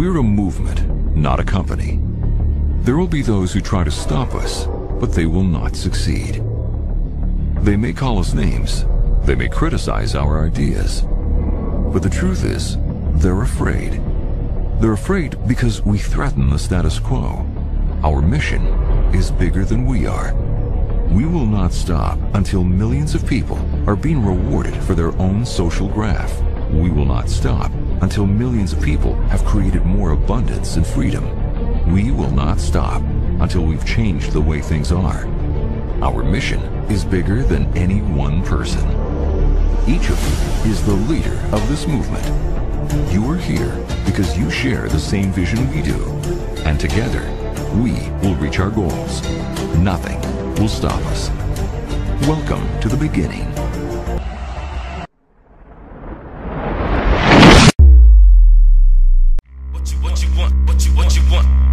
We're a movement, not a company. There will be those who try to stop us, but they will not succeed. They may call us names, they may criticize our ideas, but the truth is, they're afraid. They're afraid because we threaten the status quo. Our mission is bigger than we are. We will not stop until millions of people are being rewarded for their own social graph. We will not stop until millions of people have created more abundance and freedom. We will not stop until we've changed the way things are. Our mission is bigger than any one person. Each of you is the leader of this movement. You are here because you share the same vision we do, and together we will reach our goals. Nothing will stop us. Welcome to the beginning. What you want?